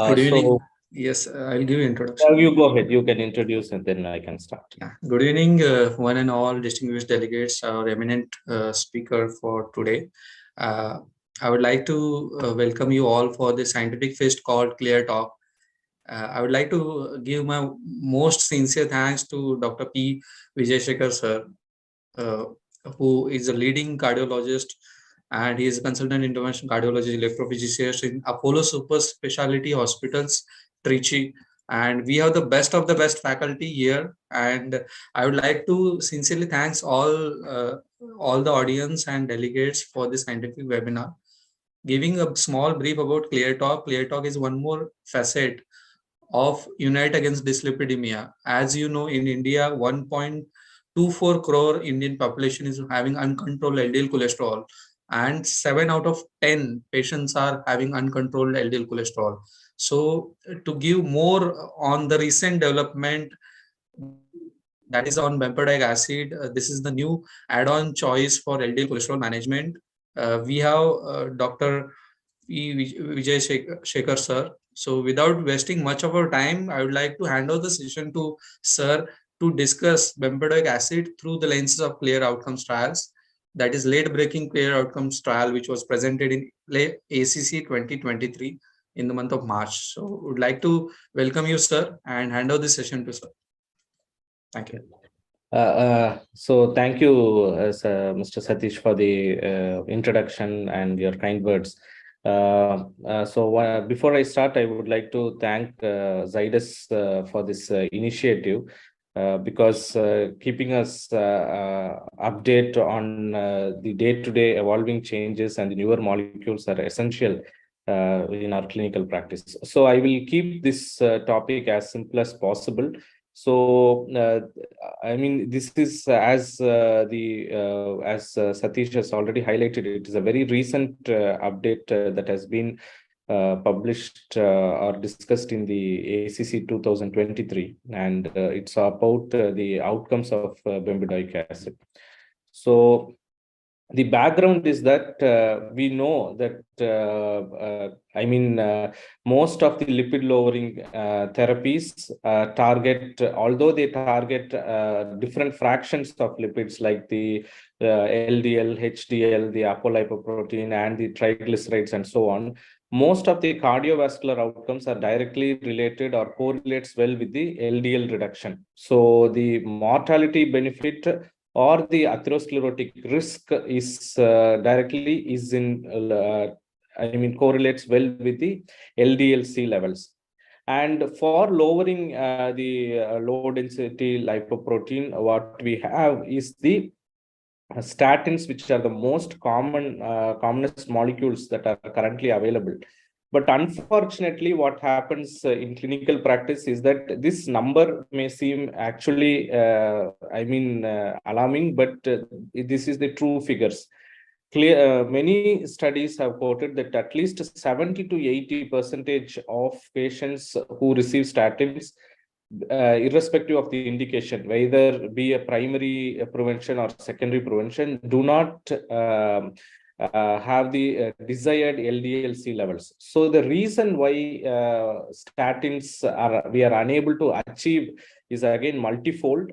Good evening. So Yes, I'll give you introduction. you go ahead. You can introduce and then I can start. Yeah. Good evening, one and all distinguished delegates, our eminent speaker for today. Uh, I would like to welcome you all for the scientific feast called CLEARTalk. I would like to give my most sincere thanks to Dr. P. Vijay Shekar, sir, uh, who is a leading cardiologist and he is a consultant intervention cardiologist electrophysicist in Apollo Super Specialty Hospitals, Trichy. And we have the best of the best faculty here. And I would like to sincerely thanks all the audience and delegates for this scientific webinar. Giving a small brief about ClearTalk. ClearTalk is one more facet of Unite Against Dyslipidemia. As you know, in India, 1.24 crore Indian population is having uncontrolled LDL cholesterol, and 7 out of 10 patients are having uncontrolled LDL cholesterol. So, to give more on the recent development, that is on bempedoic acid, this is the new add-on choice for LDL cholesterol management. We have Dr. Vijay Shekar sir. So without wasting much of our time, I would like to hand over the session to sir to discuss bempedoic acid through the lenses of clear outcomes trials. That is late breaking clear outcomes trial, which was presented in ACC 2023 in the month of March. So would like to welcome you, sir, and hand over the session to sir. Thank you. So thank you, Mr. Satish, for the introduction and your kind words. Before I start, I would like to thank Zydus for this initiative because keeping us update on the day-to-day evolving changes and the newer molecules are essential in our clinical practice. So I will keep this topic as simple as possible. So, I mean, this is as Satish has already highlighted, it is a very recent update that has been published or discussed in the ACC 2023, and it's about the outcomes of bempedoic acid. So, the background is that we know that most of the lipid lowering therapies although they target different fractions of lipids like the LDL, HDL, the apolipoprotein, and the triglycerides, and so on. Most of the cardiovascular outcomes are directly related or correlates well with the LDL reduction. So the mortality benefit or the atherosclerotic risk is correlates well with the LDL-C levels. And for lowering the low density lipoprotein, what we have is the statins, which are the most commonest molecules that are currently available. But unfortunately, what happens in clinical practice is that this number may seem actually, alarming, but this is the true figures. Many studies have quoted that at least 70 to 80% of patients who receive statins, irrespective of the indication, whether be a primary prevention or secondary prevention, do not have the desired LDL-C levels. So the reason why we are unable to achieve is again multifold.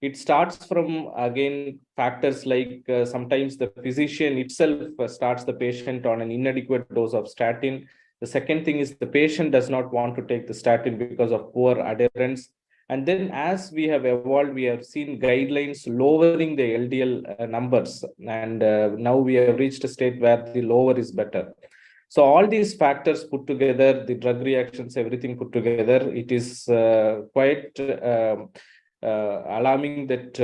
It starts from again factors like sometimes the physician itself starts the patient on an inadequate dose of statin. The second thing is the patient does not want to take the statin because of poor adherence. And then as we have evolved, we have seen guidelines lowering the LDL numbers. And now we have reached a state where the lower is better. So all these factors put together, the drug reactions, everything put together, it is quite alarming that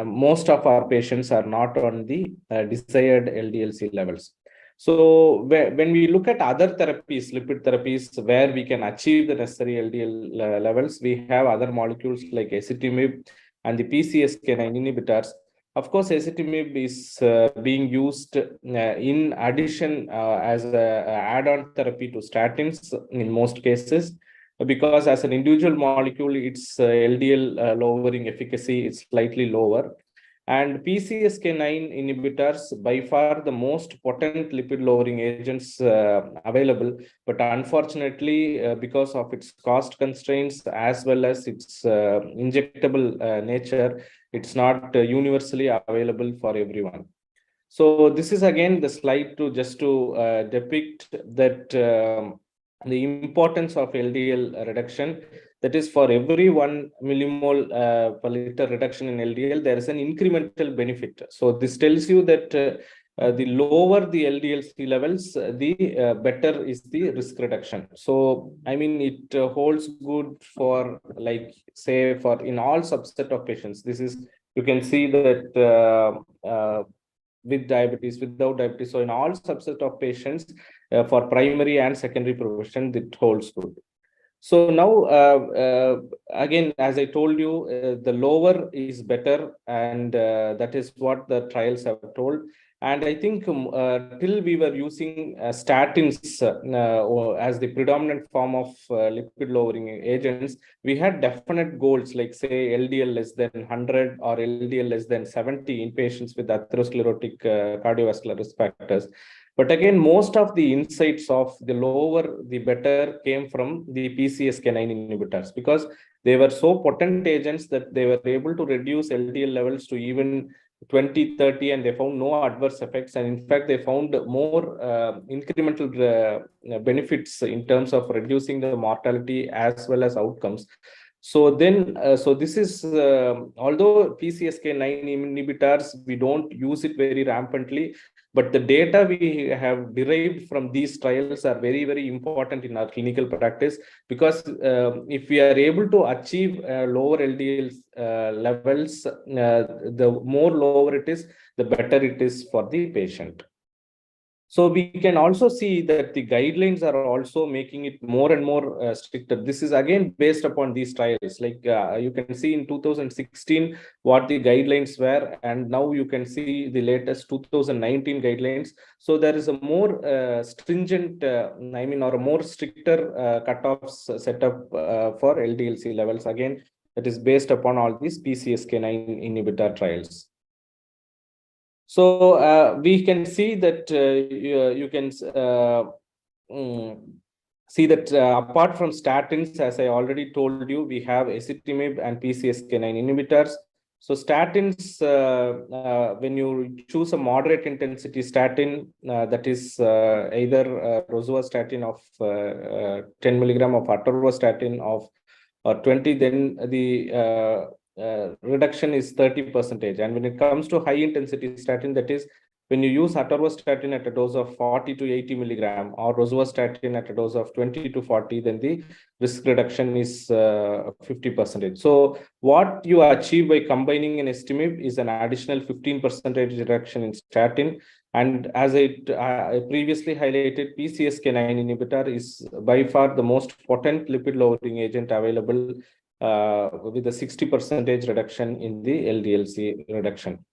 most of our patients are not on the desired LDL-C levels. So when we look at other therapies, lipid therapies, where we can achieve the necessary LDL levels, we have other molecules like ezetimibe and the PCSK9 inhibitors. Of course, ezetimibe is being used in addition as an add-on therapy to statins in most cases, because as an individual molecule, its LDL lowering efficacy is slightly lower. And PCSK9 inhibitors, by far the most potent lipid lowering agents available, but unfortunately, because of its cost constraints as well as its injectable nature, it's not universally available for everyone. So this is again the slide to just to depict that the importance of LDL reduction. That is, for every 1 millimole per liter reduction in LDL, there is an incremental benefit. So this tells you that the lower the LDL-C levels, the better is the risk reduction. So I mean, it holds good for, like, say, for in all subset of patients. This is, you can see that with diabetes, without diabetes. So in all subset of patients, for primary and secondary prevention, it holds good. So now, again, as I told you, the lower is better, and that is what the trials have told. And I think till we were using statins as the predominant form of lipid lowering agents, we had definite goals, like say LDL less than 100 or LDL less than 70 in patients with atherosclerotic cardiovascular risk factors. But again, most of the insights of the lower, the better came from the PCSK9 inhibitors, because they were so potent agents that they were able to reduce LDL levels to even 20, 30, and they found no adverse effects. And in fact, they found more incremental benefits in terms of reducing the mortality as well as outcomes. So then, so this is, although PCSK9 inhibitors, we don't use it very rampantly, but the data we have derived from these trials are very, very important in our clinical practice, because if we are able to achieve lower LDL levels, the more lower it is, the better it is for the patient. So we can also see that the guidelines are also making it more and more stricter. This is again based upon these trials. Like you can see in 2016 what the guidelines were, and now you can see the latest 2019 guidelines. So there is a more stringent, I mean, or a more stricter cutoffs set up for LDL-C levels. Again, that is based upon all these PCSK9 inhibitor trials. So we can see that you can see that apart from statins, as I already told you, we have ezetimibe and PCSK9 inhibitors. So statins, when you choose a moderate intensity statin, that is either rosuvastatin of 10 milligram of atorvastatin of or 20, then the reduction is 30%. And when it comes to high intensity statin, that is when you use atorvastatin at a dose of 40 to 80 milligram or rosuvastatin at a dose of 20 to 40, then the risk reduction is 50%. So what you achieve by combining an ezetimibe is an additional 15% reduction in statin. And as I previously highlighted, PCSK9 inhibitor is by far the most potent lipid lowering agent available, with a 60% reduction in the LDL-C reduction.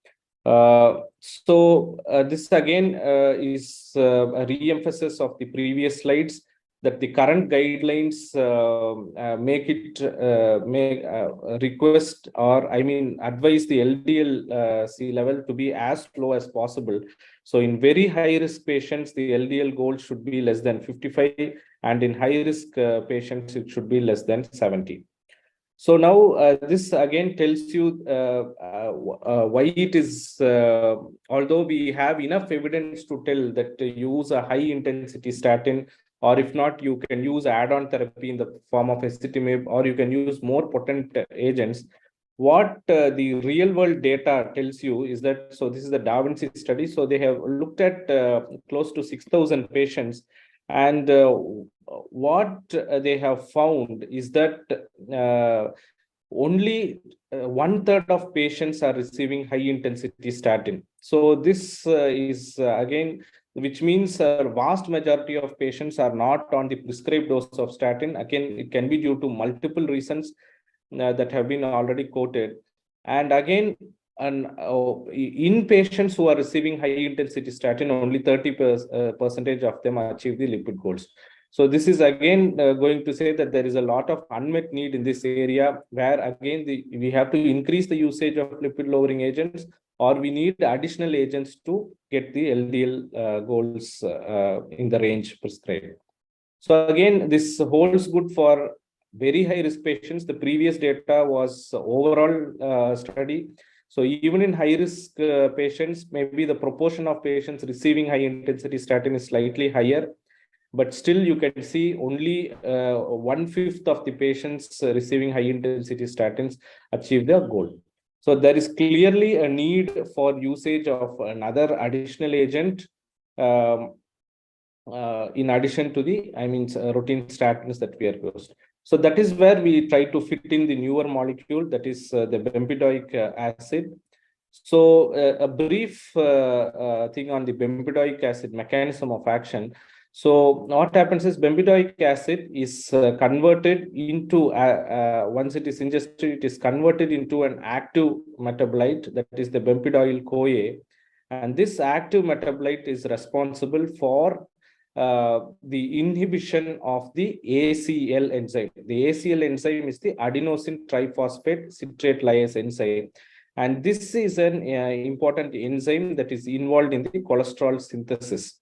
So this again is a re-emphasis of the previous slides, that the current guidelines make it request, or I mean advise the LDL-C level to be as low as possible. So in very high risk patients, the LDL goal should be less than 55, and in high risk patients, it should be less than 70. So now this again tells you why it is, although we have enough evidence to tell that use a high intensity statin, or if not, you can use add-on therapy in the form of ezetimibe, or you can use more potent agents. What the real world data tells you is that, so this is the Da Vinci study. So they have looked at close to 6,000 patients, and what they have found is that only 1/3 of patients are receiving high intensity statin. So this is again, which means a vast majority of patients are not on the prescribed dose of statin. Again, it can be due to multiple reasons that have been already quoted. And again, in patients who are receiving high intensity statin, only 30% of them achieve the lipid goals. So this is again going to say that there is a lot of unmet need in this area, where again we have to increase the usage of lipid lowering agents, or we need additional agents to get the LDL goals in the range prescribed. So again, this holds good for very high risk patients. The previous data was overall study. So even in high risk patients, maybe the proportion of patients receiving high intensity statin is slightly higher, but still you can see only 1/5 of the patients receiving high intensity statins achieve their goal. So there is clearly a need for usage of another additional agent, um, in addition to the, routine statins that we are used. So that is where we try to fit in the newer molecule, that is the bempedoic acid. So a brief thing on the bempedoic acid mechanism of action. So what happens is bempedoic acid is converted into, once it is ingested, it is converted into an active metabolite, that is the bempedoyl-CoA. And this active metabolite is responsible for the inhibition of the ACL enzyme. The ACL enzyme is the adenosine triphosphate citrate lyase enzyme. And this is an important enzyme that is involved in the cholesterol synthesis.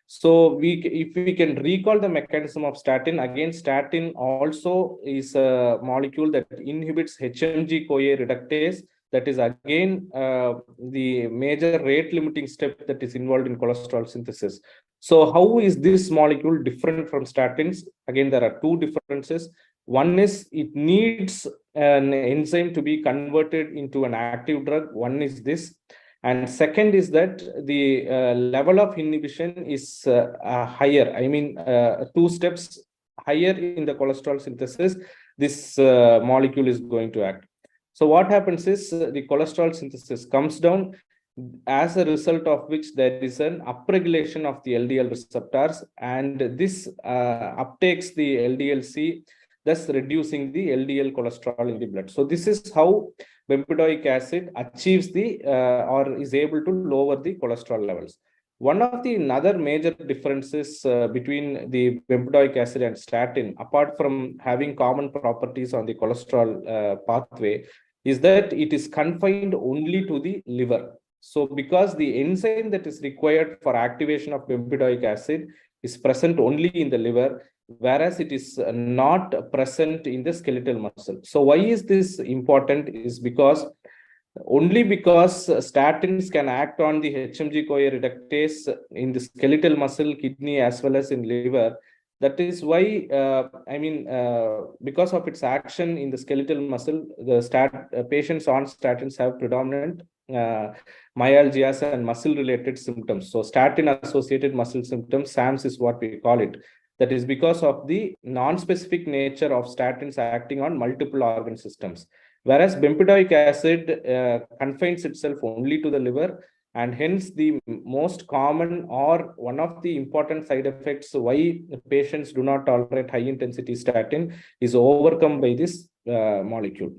So if we can recall the mechanism of statin, again, statin also is a molecule that inhibits HMG-CoA reductase. That is again the major rate limiting step that is involved in cholesterol synthesis. So how is this molecule different from statins? Again, there are two differences. One is it needs an enzyme to be converted into an active drug. One is this. And second is that the level of inhibition is higher. 2 steps higher in the cholesterol synthesis, this molecule is going to act. So what happens is the cholesterol synthesis comes down, as a result of which there is an upregulation of the LDL receptors, and this uptakes the LDL-C, thus reducing the LDL cholesterol in the blood. So this is how bempedoic acid achieves the or is able to lower the cholesterol levels. One of the another major differences between the bempedoic acid and statin, apart from having common properties on the cholesterol pathway, is that it is confined only to the liver. So because the enzyme that is required for activation of bempedoic acid is present only in the liver, whereas it is not present in the skeletal muscle. So why is this important? Is because only because statins can act on the HMG-CoA reductase in the skeletal muscle, kidney, as well as in liver. That is why, because of its action in the skeletal muscle, the patients on statins have predominant myalgias and muscle-related symptoms. So statin-associated muscle symptoms, SAMS is what we call it. That is because of the non-specific nature of statins acting on multiple organ systems. Whereas bempedoic acid confines itself only to the liver, and hence the most common or one of the important side effects why patients do not tolerate high-intensity statin is overcome by this molecule.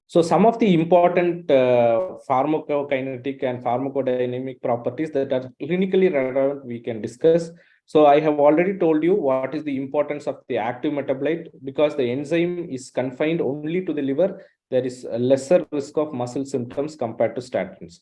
So some of the important pharmacokinetic and pharmacodynamic properties that are clinically relevant we can discuss. So I have already told you what is the importance of the active metabolite. Because the enzyme is confined only to the liver, there is a lesser risk of muscle symptoms compared to statins.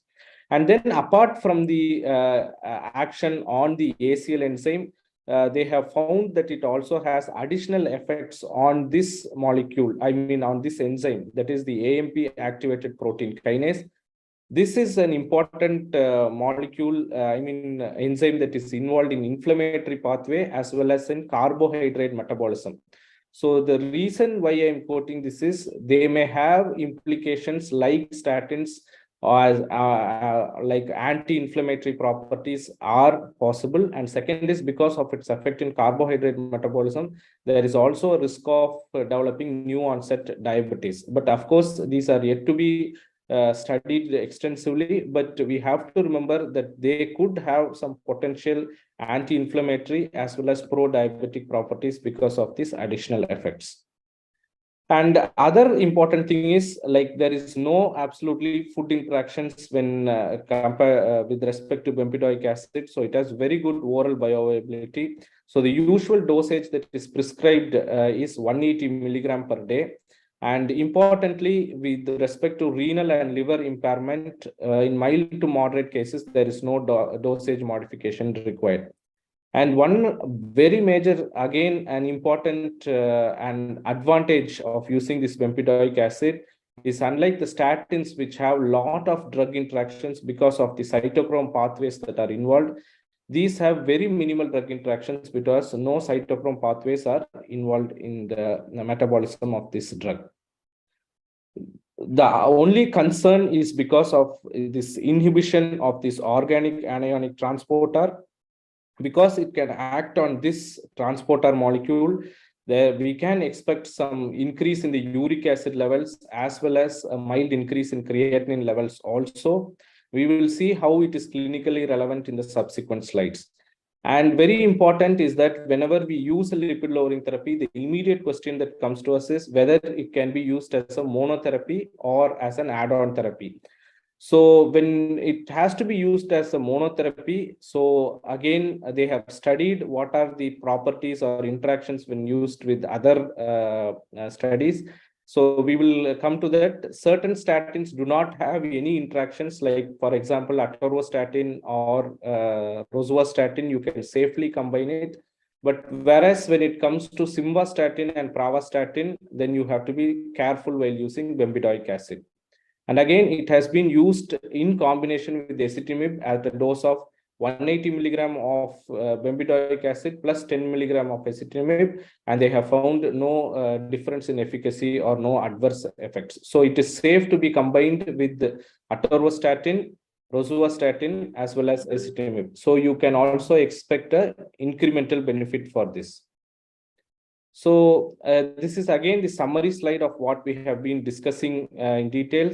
And then apart from the action on the ACL enzyme, they have found that it also has additional effects on this molecule, on this enzyme, that is the AMP activated protein kinase. This is an important molecule, enzyme that is involved in inflammatory pathway as well as in carbohydrate metabolism. So the reason why I am quoting this is they may have implications like statins, as like anti-inflammatory properties are possible. And second is because of its effect in carbohydrate metabolism, there is also a risk of developing new onset diabetes. But of course, these are yet to be studied extensively, but we have to remember that they could have some potential anti-inflammatory as well as pro-diabetic properties because of these additional effects. And other important thing is, like, there is no absolutely food interactions when with respect to bempedoic acid. So it has very good oral bioavailability. So the usual dosage that is prescribed is 180 milligram per day. And importantly, with respect to renal and liver impairment, in mild to moderate cases, there is no dosage modification required. And one very major, again, an important and advantage of using this bempedoic acid is, unlike the statins, which have a lot of drug interactions because of the cytochrome pathways that are involved, these have very minimal drug interactions because no cytochrome pathways are involved in the metabolism of this drug. The only concern is because of this inhibition of this organic anionic transporter. Because it can act on this transporter molecule, there we can expect some increase in the uric acid levels as well as a mild increase in creatinine levels also. We will see how it is clinically relevant in the subsequent slides. And very important is that whenever we use a lipid lowering therapy, the immediate question that comes to us is whether it can be used as a monotherapy or as an add-on therapy. So when it has to be used as a monotherapy, so again, they have studied what are the properties or interactions when used with other studies. So we will come to that. Certain statins do not have any interactions, like, for example, atorvastatin or rosuvastatin, you can safely combine it. But whereas when it comes to simvastatin and pravastatin, then you have to be careful while using bempedoic acid. And again, it has been used in combination with ezetimibe at a dose of 180 milligram of bempedoic acid plus 10 milligram of ezetimibe, and they have found no difference in efficacy or no adverse effects. So it is safe to be combined with atorvastatin, rosuvastatin, as well as ezetimibe. So you can also expect a incremental benefit for this. So this is again the summary slide of what we have been discussing in detail.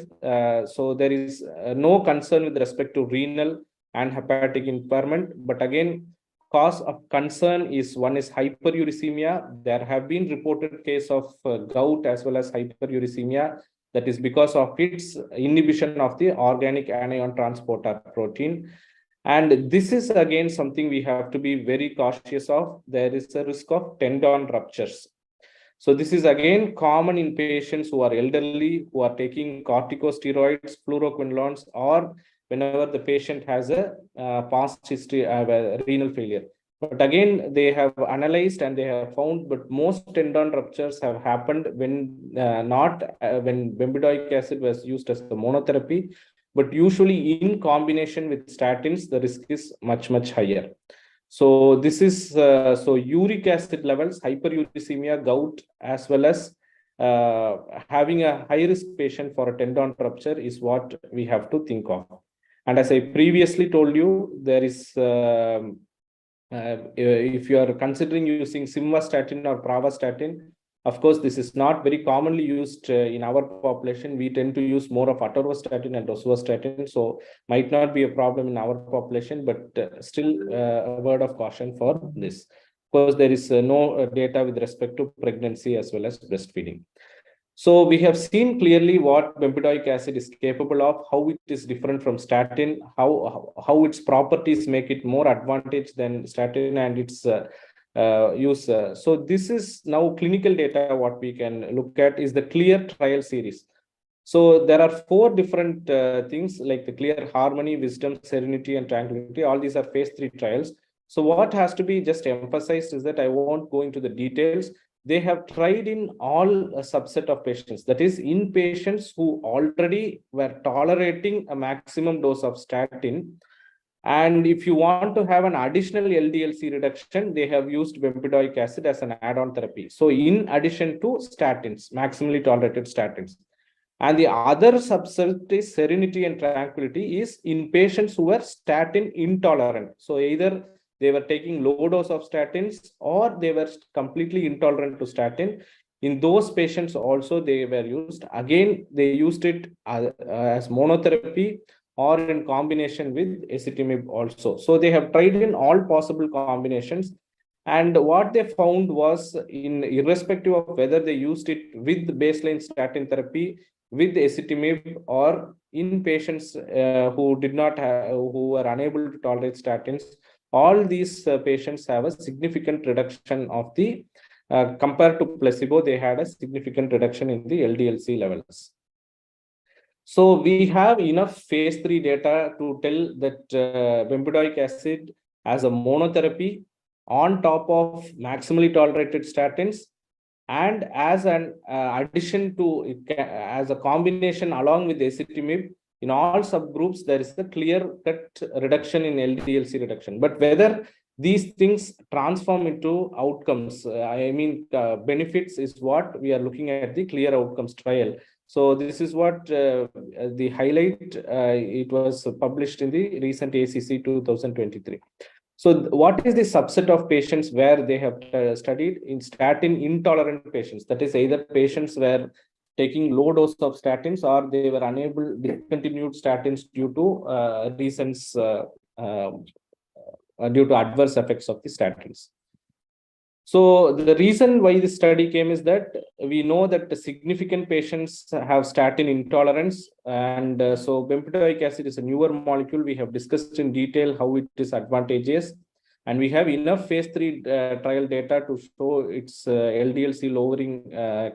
So there is no concern with respect to renal and hepatic impairment. But again, cause of concern is, one is hyperuricemia. There have been reported case of gout as well as hyperuricemia. That is because of its inhibition of the organic anion transporter protein. And this is again something we have to be very cautious of. There is a risk of tendon ruptures. So this is again common in patients who are elderly, who are taking corticosteroids, fluoroquinolones, or whenever the patient has a past history of renal failure. But again, they have analyzed and they have found, but most tendon ruptures have happened when not when bempedoic acid was used as the monotherapy, but usually in combination with statins, the risk is much, much higher. So this is, so uric acid levels, hyperuricemia, gout, as well as having a high risk patient for a tendon rupture is what we have to think of. And as I previously told you, there is, if you are considering using simvastatin or pravastatin, of course, this is not very commonly used in our population. We tend to use more of atorvastatin and rosuvastatin, so might not be a problem in our population, but still a word of caution for this. Of course, there is no data with respect to pregnancy as well as breastfeeding. So we have seen clearly what bempedoic acid is capable of, how it is different from statin, how its properties make it more advantage than statin and its use. So this is now clinical data. What we can look at is the CLEAR trial series. So there are 4 different things, like the CLEAR, Harmony, Wisdom, Serenity, and Tranquility. All these are phase 3 trials. So what has to be just emphasized is that I won't go into the details. They have tried in all a subset of patients, that is in patients who already were tolerating a maximum dose of statin. And if you want to have an additional LDL-C reduction, they have used bempedoic acid as an add-on therapy. So in addition to statins, maximally tolerated statins. And the other subset is Serenity and Tranquility is in patients who were statin intolerant. So either they were taking low dose of statins or they were completely intolerant to statin. In those patients also they were used. Again, they used it as monotherapy or in combination with ezetimibe also. So they have tried in all possible combinations. And what they found was, in irrespective of whether they used it with baseline statin therapy, with ezetimibe, or in patients who did not have, who were unable to tolerate statins, all these patients have a significant reduction of the compared to placebo, they had a significant reduction in the LDL-C levels. So we have enough phase 3 data to tell that bempedoic acid as a monotherapy on top of maximally tolerated statins, and as an addition to it, as a combination along with ezetimibe, in all subgroups, there is a clear-cut reduction in LDL-C reduction. But whether these things transform into outcomes, benefits, is what we are looking at the CLEAR outcomes trial. So this is what the highlight. It was published in the recent ACC 2023. So what is the subset of patients where they have studied in statin intolerant patients? That is, either patients were taking low dose of statins or they were unable, discontinued statins due to reasons, due to adverse effects of the statins. So the reason why this study came is that we know that the significant patients have statin intolerance, and so bempedoic acid is a newer molecule. We have discussed in detail how it is advantageous, and we have enough phase 3 trial data to show its LDL-C lowering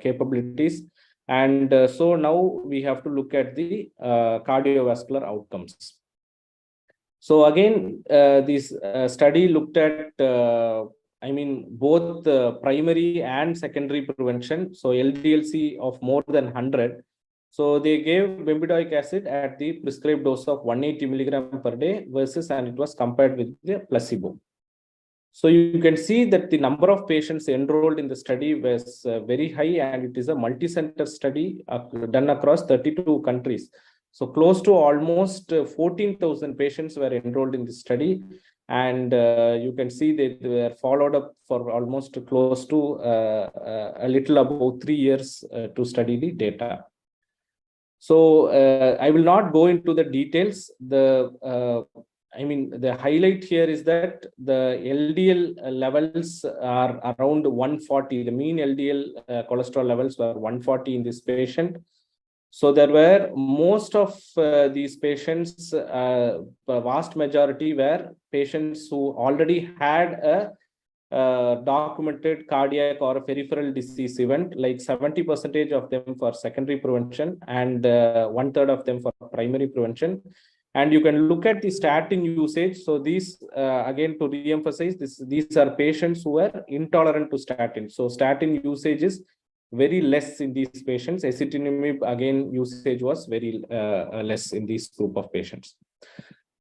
capabilities. And so now we have to look at the cardiovascular outcomes. So again, this study looked at both primary and secondary prevention. So LDL-C of more than 100. So they gave bempedoic acid at the prescribed dose of 180 milligram per day versus, and it was compared with the placebo. So you can see that the number of patients enrolled in the study was very high, and it is a multi-center study done across 32 countries. So close to almost 14,000 patients were enrolled in this study. And you can see they were followed up for almost close to a little above 3 years to study the data. So I will not go into the details. The highlight here is that the LDL levels are around 140. The mean LDL cholesterol levels were 140 in this patient. So there were most of these patients, vast majority were patients who already had a documented cardiac or a peripheral disease event, like 70% of them for secondary prevention and 1/3 of them for primary prevention. And you can look at the statin usage. So these, again, to re-emphasize, these are patients who are intolerant to statin. So statin usage is very less in these patients. Ezetimibe, again, usage was very less in this group of patients.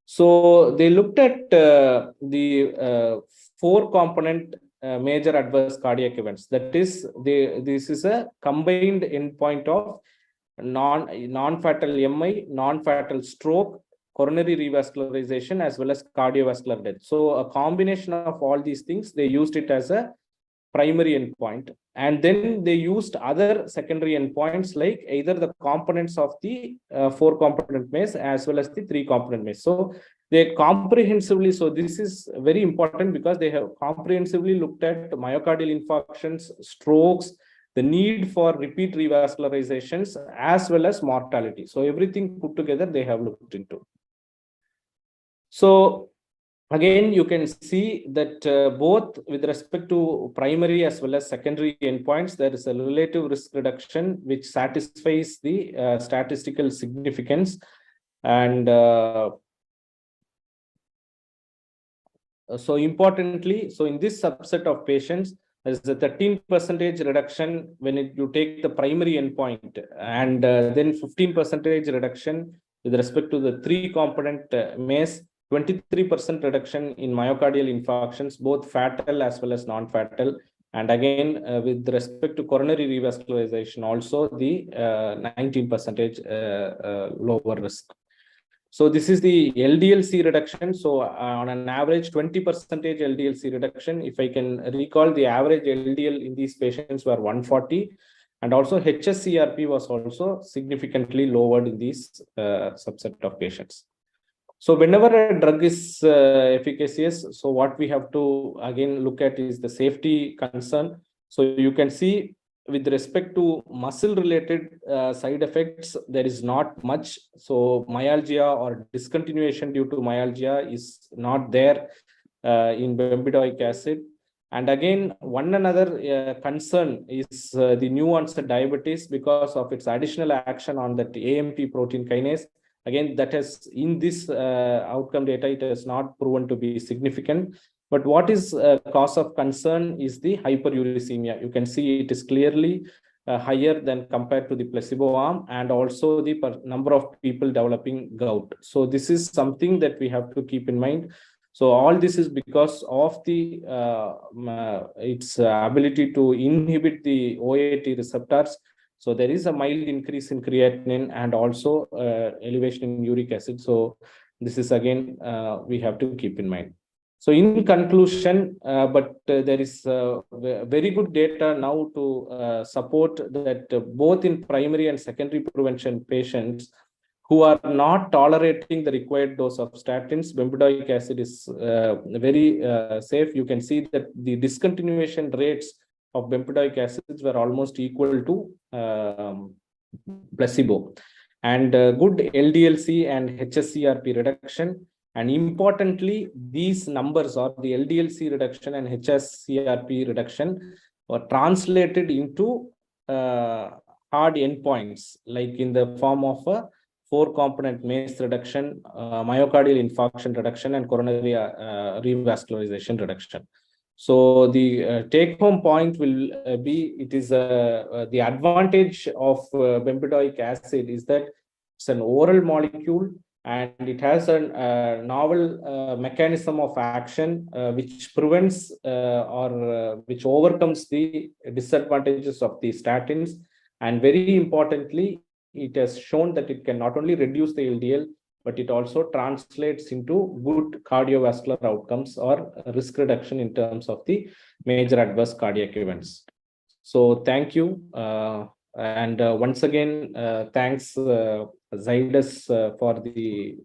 So they looked at the 4-component major adverse cardiac events. That is, this is a combined endpoint of non-fatal MI, non-fatal stroke, coronary revascularization, as well as cardiovascular death. So a combination of all these things, they used it as a primary endpoint. And then they used other secondary endpoints, like either the components of the 4-component MACE as well as the 3-component MACE. So they comprehensively, so this is very important because they have comprehensively looked at myocardial infarctions, strokes, the need for repeat revascularizations, as well as mortality. So everything put together, they have looked into. So again, you can see that both with respect to primary as well as secondary endpoints, there is a relative risk reduction which satisfies the statistical significance. And so importantly, so in this subset of patients, there is a 13% reduction when you take the primary endpoint, and then 15% reduction with respect to the 3-component MACE, 23% reduction in myocardial infarctions, both fatal as well as non-fatal. And again, with respect to coronary revascularization, also the 19% lower risk. So this is the LDL-C reduction. So on an average, 20% LDL-C reduction. If I can recall, the average LDL in these patients were 140. And also HSCRP was also significantly lowered in these subset of patients. So whenever a drug is efficacious, so what we have to again look at is the safety concern. So you can see with respect to muscle related side effects, there is not much. So myalgia or discontinuation due to myalgia is not there in bempedoic acid. And again, one another concern is the new onset diabetes because of its additional action on that AMP protein kinase. Again, that has in this outcome data, it has not proven to be significant. But what is cause of concern is the hyperuricemia. You can see it is clearly higher than compared to the placebo arm, and also the number of people developing gout. So this is something that we have to keep in mind. So all this is because of the its ability to inhibit the OAT receptors. So there is a mild increase in creatinine and also elevation in uric acid. So this is again we have to keep in mind. So in conclusion, there is very good data now to support that both in primary and secondary prevention patients who are not tolerating the required dose of statins, bempedoic acid is very safe. You can see that the discontinuation rates of bempedoic acids were almost equal to placebo. And good LDLC and HSCRP reduction. And importantly, these numbers or the LDLC reduction and HSCRP reduction were translated into hard endpoints, like in the form of a 4-component MACE reduction, myocardial infarction reduction, and coronary revascularization reduction. So the take-home point will be, it is the advantage of bempedoic acid is that it's an oral molecule and it has a novel mechanism of action which prevents or which overcomes the disadvantages of the statins. And very importantly, it has shown that it can not only reduce the LDL, but it also translates into good cardiovascular outcomes or risk reduction in terms of the major adverse cardiac events. So thank you. And once again, thanks Zydus for the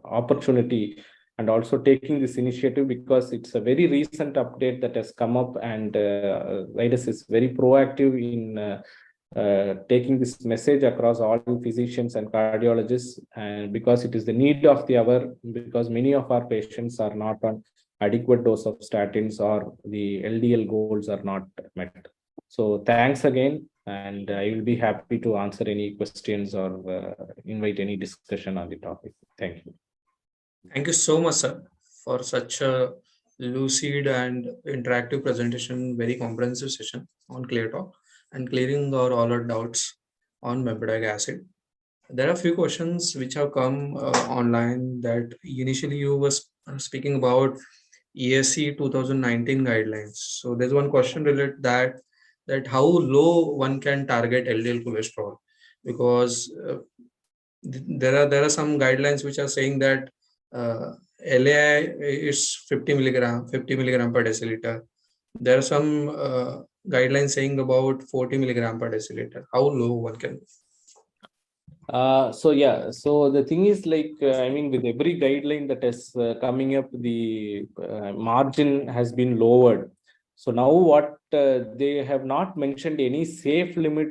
opportunity and also taking this initiative, because it's a very recent update that has come up, and Zydus is very proactive in taking this message across all physicians and cardiologists, and because it is the need of the hour, because many of our patients are not on adequate dose of statins or the LDL goals are not met. So thanks again, and I will be happy to answer any questions or invite any discussion on the topic. Thank you. Thank you so much, sir, for such a lucid and interactive presentation, very comprehensive session on ClearTalk and clearing all our doubts on bempedoic acid. There are a few questions which have come online that initially you were speaking about ESC 2019 guidelines. So there's one question related that how low one can target LDL cholesterol, because there are some guidelines which are saying that LAI is 50 milligram per deciliter. There are some guidelines saying about 40 milligram per deciliter. How low one can? So the thing is, like, I mean, with every guideline that is coming up, the margin has been lowered. So now what they have not mentioned any safe limit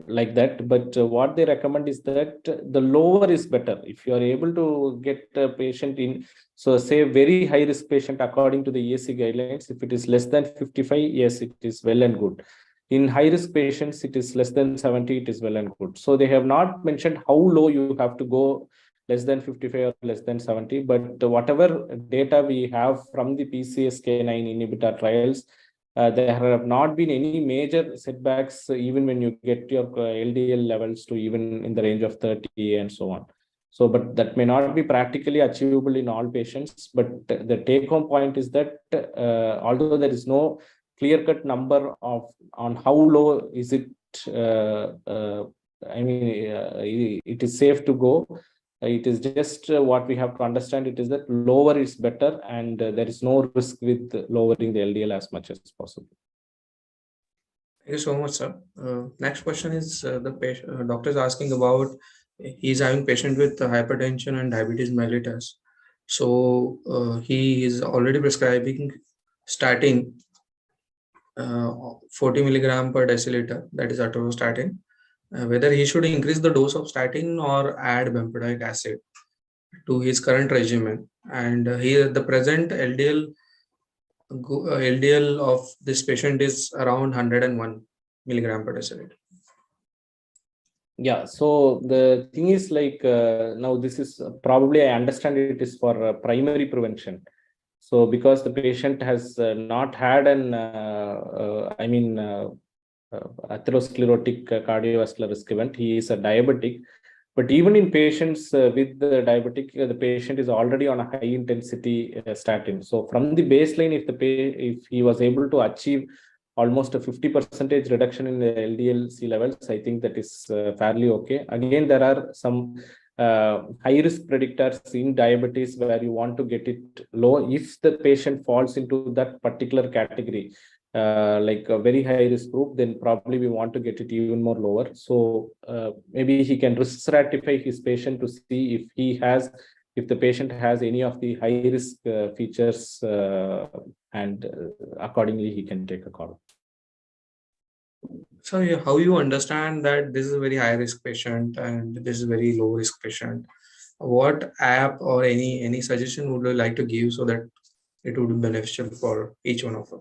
like that, but what they recommend is that the lower is better. If you are able to get a patient in, so say very high risk patient according to the ESC guidelines, if it is less than 55, yes, it is well and good. In high risk patients, it is less than 70, it is well and good. So they have not mentioned how low you have to go, less than 55 or less than 70, but whatever data we have from the PCSK9 inhibitor trials, there have not been any major setbacks, even when you get your LDL levels to even in the range of 30 and so on. So, but that may not be practically achievable in all patients. But the take-home point is that although there is no clear-cut number on how low is it, I mean, it is safe to go. It is just what we have to understand. It is that lower is better, and there is no risk with lowering the LDL as much as possible. Thank you so much, sir. Next question is the patient, doctor is asking about, he's having patient with hypertension and diabetes mellitus. So he is already prescribing statin, 40 milligram per deciliter, that is atorvastatin. Whether he should increase the dose of statin or add bempedoic acid to his current regimen, and he the present LDL LDL of this patient is around 101 milligram per deciliter. Yeah, so the thing is like now this is probably I understand it is for primary prevention. So because the patient has not had an atherosclerotic cardiovascular risk event, he is a diabetic. But even in patients with the diabetic, the patient is already on a high intensity statin. So from the baseline, if he was able to achieve almost a 50% reduction in the LDL-C levels, I think that is fairly okay. Again, there are some high risk predictors in diabetes where you want to get it low. If the patient falls into that particular category, like a very high risk group, then probably we want to get it even more lower. So maybe he can risk stratify his patient to see if the patient has any of the high risk features, and accordingly he can take a call. So how you understand that this is a very high risk patient and this is a very low risk patient? What app or any suggestion would you like to give so that it would be beneficial for each one of us?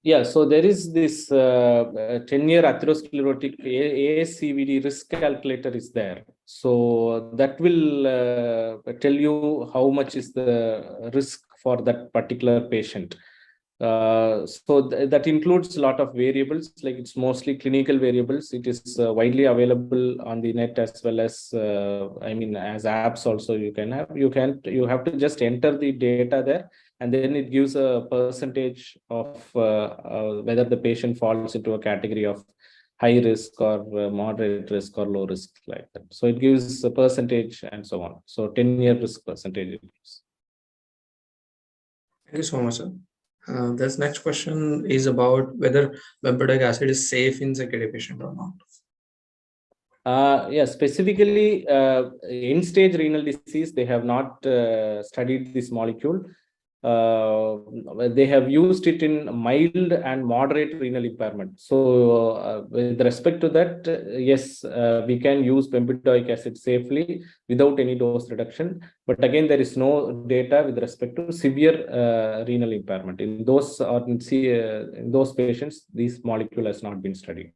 Yeah, so there is this 10-year atherosclerotic ASCVD risk calculator is there. So that will tell you how much is the risk for that particular patient. That includes a lot of variables, like it's mostly clinical variables. It is widely available on the net as well as as apps also. You have to just enter the data there, and then it gives a percentage of whether the patient falls into a category of high risk or moderate risk or low risk, like that. So it gives a percentage and so on. So 10-year risk percentage it gives. Thank you so much, sir. This next question is about whether bempedoic acid is safe in CKD patient or not. Yeah, specifically end-stage renal disease, they have not studied this molecule. They have used it in mild and moderate renal impairment. So with respect to that, yes, we can use bempedoic acid safely without any dose reduction. But again, there is no data with respect to severe renal impairment. In those patients, this molecule has not been studied.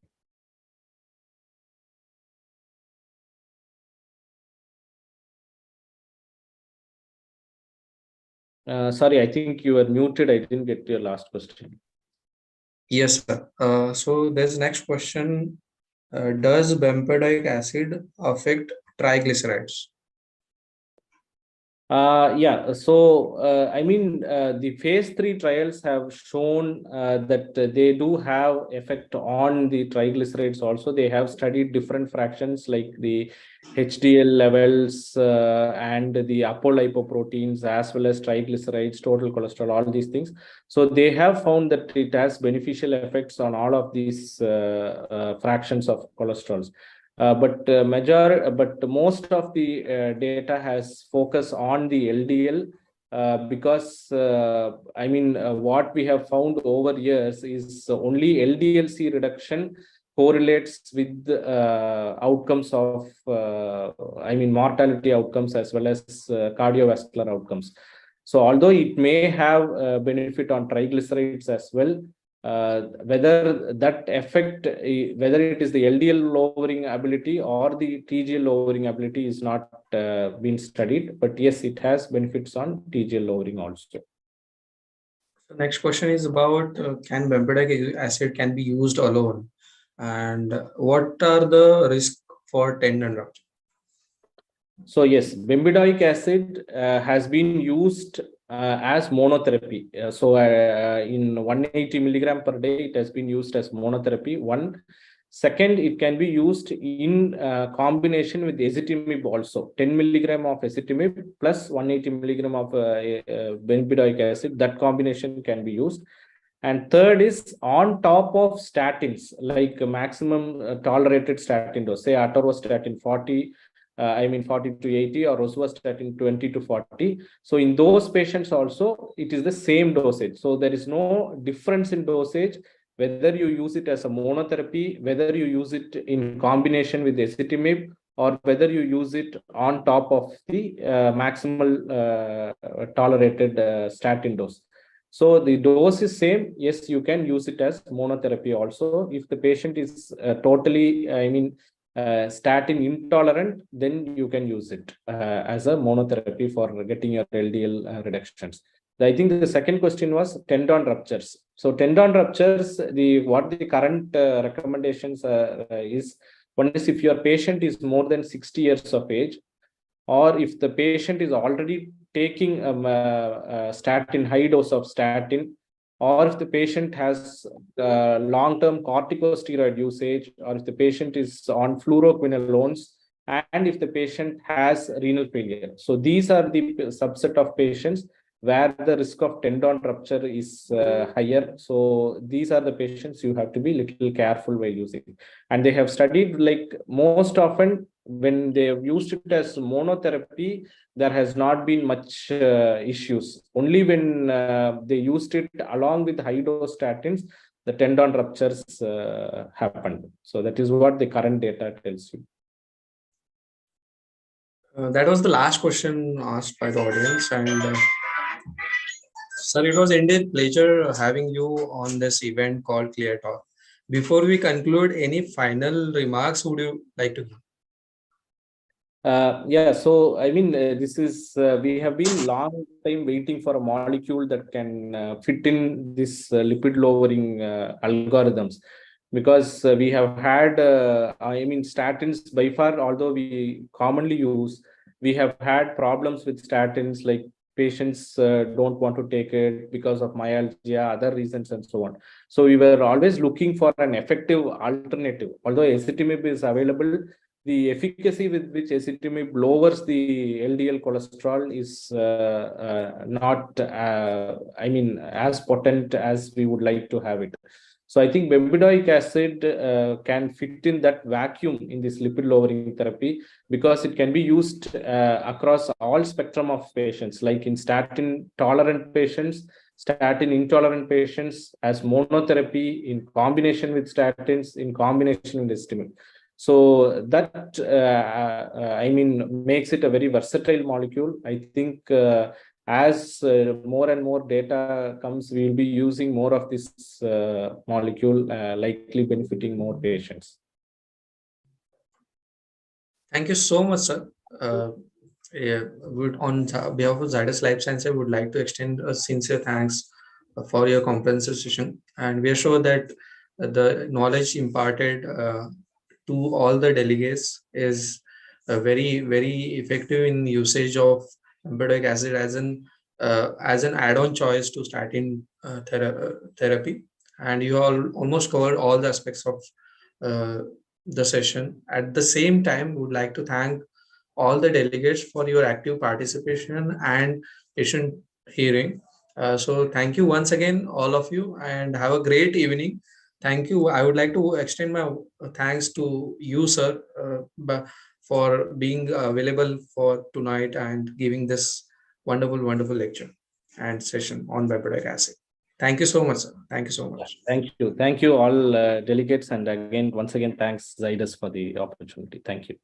Sorry, I think you were muted. I didn't get your last question. Yes, sir. So there's next question. Does bempedoic acid affect triglycerides? Yeah, so the phase 3 trials have shown that they do have effect on the triglycerides also. They have studied different fractions like the HDL levels and the apolipoproteins as well as triglycerides, total cholesterol, all these things. So they have found that it has beneficial effects on all of these fractions of cholesterols. But most of the data has focused on the LDL because what we have found over years is only LDL-C reduction correlates with outcomes of mortality outcomes as well as cardiovascular outcomes. So although it may have benefit on triglycerides as well, whether that effect, whether it is the LDL lowering ability or the TGL lowering ability is not been studied, but yes, it has benefits on TGL lowering also. The next question is about can bempedoic acid can be used alone, and what are the risks for tendon rupture? So yes, bempedoic acid has been used as monotherapy. In 180 milligram per day, it has been used as monotherapy. One. Second, it can be used in combination with ezetimibe also. 10 milligram of ezetimibe plus 180 milligram of bempedoic acid. That combination can be used. And third is on top of statins, like maximum tolerated statin dose, say atorvastatin 40. 40 to 80 or rosuvastatin 20 to 40. So in those patients also, it is the same dosage. So there is no difference in dosage, whether you use it as a monotherapy, whether you use it in combination with ezetimibe, or whether you use it on top of the maximal tolerated statin dose. So the dose is same. Yes, you can use it as monotherapy also. If the patient is totally, statin intolerant, then you can use it as a monotherapy for getting your LDL reductions. I think the second question was tendon ruptures. So tendon ruptures, what the current recommendations is, one is if your patient is more than 60 years of age, or if the patient is already taking statin, high dose of statin, or if the patient has long-term corticosteroid usage, or if the patient is on fluoroquinolones, and if the patient has renal failure. So these are the subset of patients where the risk of tendon rupture is higher. So these are the patients you have to be little careful while using. And they have studied, like, most often when they have used it as monotherapy, there has not been much issues. Only when they used it along with high dose statins, the tendon ruptures happened. So that is what the current data tells you. That was the last question asked by the audience, and sir, it was indeed pleasure having you on this event called Clear Talk. Before we conclude, any final remarks would you like to give? Yeah, so I mean, this is we have been long time waiting for a molecule that can fit in this lipid lowering algorithms, because we have had, I mean, statins by far, although we commonly use, we have had problems with statins, like patients don't want to take it because of myalgia, other reasons, and so on. So we were always looking for an effective alternative. Although ezetimibe is available, the efficacy with which ezetimibe lowers the LDL cholesterol is not, I mean, as potent as we would like to have it. So I think bempedoic acid can fit in that vacuum in this lipid lowering therapy, because it can be used across all spectrum of patients, like in statin tolerant patients, statin intolerant patients, as monotherapy, in combination with statins, in combination with ezetimibe. So that, I mean, makes it a very versatile molecule. I think as more and more data comes, we will be using more of this molecule, likely benefiting more patients. Thank you so much, sir. Yeah, on behalf of Zydus Life Sciences, I would like to extend a sincere thanks for your comprehensive session. And we are sure that the knowledge imparted to all the delegates is very, very effective in usage of bempedoic acid as an add-on choice to statin therapy. And you all almost covered all the aspects of uh, the session. At the same time, would like to thank all the delegates for your active participation and patient hearing. So thank you once again, all of you, and have a great evening. Thank you. I would like to extend my thanks to you, sir, for being available for tonight and giving this wonderful, wonderful lecture and session on bempedoic acid. Thank you so much, sir. Thank you so much. Thank you all delegates, and again, once again, thanks Zydus for the opportunity. Thank you.